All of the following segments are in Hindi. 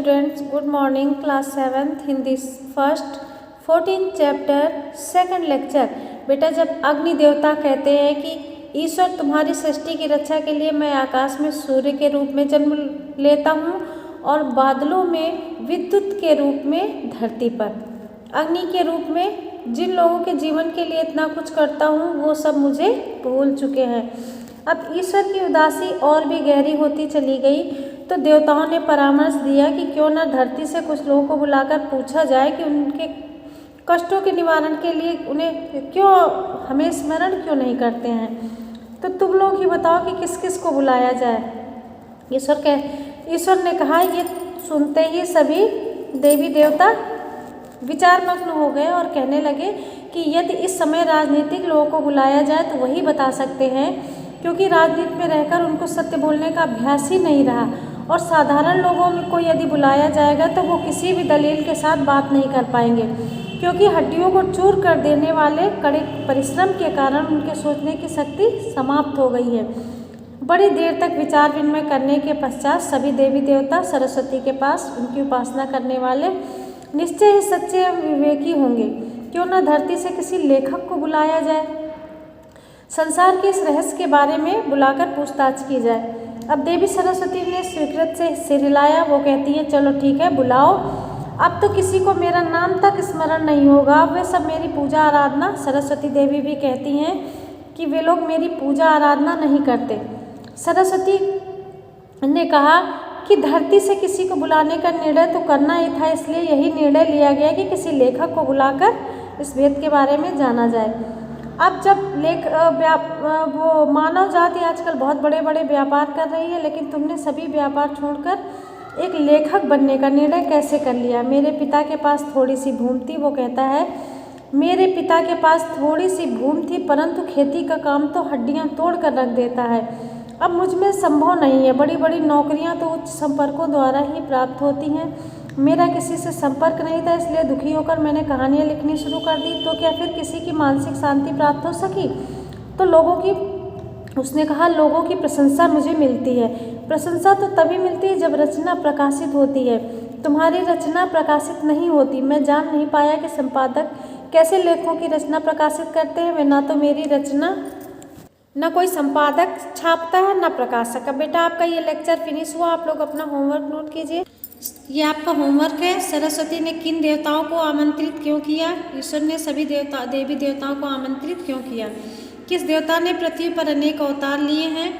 students, good morning, class 7th Hindi first 14 chapter second lecture. बेटा, जब अग्नि देवता कहते हैं कि ईश्वर तुम्हारी सृष्टि की रक्षा के लिए मैं आकाश में सूर्य के रूप में जन्म लेता हूँ और बादलों में विद्युत के रूप में धरती पर अग्नि के रूप में जिन लोगों के जीवन के लिए इतना कुछ करता हूँ वो सब मुझे भूल चुके हैं। अब ईश्वर की उदासी और भी गहरी होती चली गई तो देवताओं ने परामर्श दिया कि क्यों न धरती से कुछ लोगों को बुलाकर पूछा जाए कि उनके कष्टों के निवारण के लिए उन्हें क्यों हमें स्मरण क्यों नहीं करते हैं। तो तुम लोग ही बताओ कि किस किस को बुलाया जाए। ईश्वर ने कहा। ये सुनते ही सभी देवी देवता विचारमग्न हो गए और कहने लगे कि यदि इस समय राजनीतिक लोगों को बुलाया जाए तो वही बता सकते हैं, क्योंकि राजनीति में रहकर उनको सत्य बोलने का अभ्यास ही नहीं रहा। और साधारण लोगों को यदि बुलाया जाएगा तो वो किसी भी दलील के साथ बात नहीं कर पाएंगे, क्योंकि हड्डियों को चूर कर देने वाले कड़े परिश्रम के कारण उनके सोचने की शक्ति समाप्त हो गई है। बड़ी देर तक विचार विनिमय करने के पश्चात सभी देवी देवता सरस्वती के पास उनकी उपासना करने वाले निश्चय ही सच्चे एवं विवेकी होंगे। क्यों न धरती से किसी लेखक को बुलाया जाए, संसार के इस रहस्य के बारे में बुलाकर पूछताछ की जाए। अब देवी सरस्वती ने स्वीकृत से सिर हिलाया। वो कहती है, चलो ठीक है, बुलाओ। अब तो किसी को मेरा नाम तक स्मरण नहीं होगा, वे सब मेरी पूजा आराधना। सरस्वती देवी भी कहती हैं कि वे लोग मेरी पूजा आराधना नहीं करते। सरस्वती ने कहा कि धरती से किसी को बुलाने का निर्णय तो करना ही था, इसलिए यही निर्णय लिया गया कि किसी लेखक को बुलाकर इस भेद के बारे में जाना जाए। अब जब वो मानव जाति आजकल बहुत बड़े बड़े व्यापार कर रही है, लेकिन तुमने सभी व्यापार छोड़कर एक लेखक बनने का निर्णय कैसे कर लिया। मेरे पिता के पास थोड़ी सी भूमि थी, वो कहता है, मेरे पिता के पास थोड़ी सी भूमि थी, परंतु खेती का काम तो हड्डियां तोड़ कर रख देता है। अब मुझ में संभव नहीं है। बड़ी बड़ी नौकरियां तो उच्च संपर्कों द्वारा ही प्राप्त होती हैं। मेरा किसी से संपर्क नहीं था, इसलिए दुखी होकर मैंने कहानियाँ लिखनी शुरू कर दी। तो क्या फिर किसी की मानसिक शांति प्राप्त हो सकी? तो उसने कहा, लोगों की प्रशंसा मुझे मिलती है। प्रशंसा तो तभी मिलती है जब रचना प्रकाशित होती है। तुम्हारी रचना प्रकाशित नहीं होती। मैं जान नहीं पाया कि संपादक कैसे लेखों की रचना प्रकाशित करते हैं। वे ना तो मेरी रचना न कोई संपादक छापता है न प्रकाशक। अब बेटा, आपका ये लेक्चर फिनिश हुआ। आप लोग अपना होमवर्क नोट कीजिए। ये आपका होमवर्क है। सरस्वती ने किन देवताओं को आमंत्रित क्यों किया? ईश्वर ने सभी देवी देवताओं को आमंत्रित क्यों किया? किस देवता ने पृथ्वी पर अनेक अवतार लिए हैं?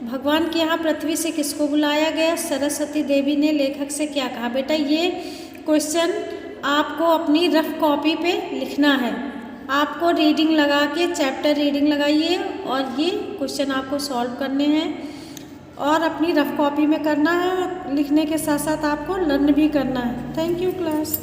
भगवान के यहाँ पृथ्वी से किसको बुलाया गया? सरस्वती देवी ने लेखक से क्या कहा? बेटा, ये क्वेश्चन आपको अपनी रफ कॉपी पे लिखना है। आपको रीडिंग लगा के चैप्टर रीडिंग लगाइए और ये क्वेश्चन आपको सॉल्व करने हैं और अपनी रफ कॉपी में करना है। लिखने के साथ साथ आपको लर्न भी करना है। Thank you class.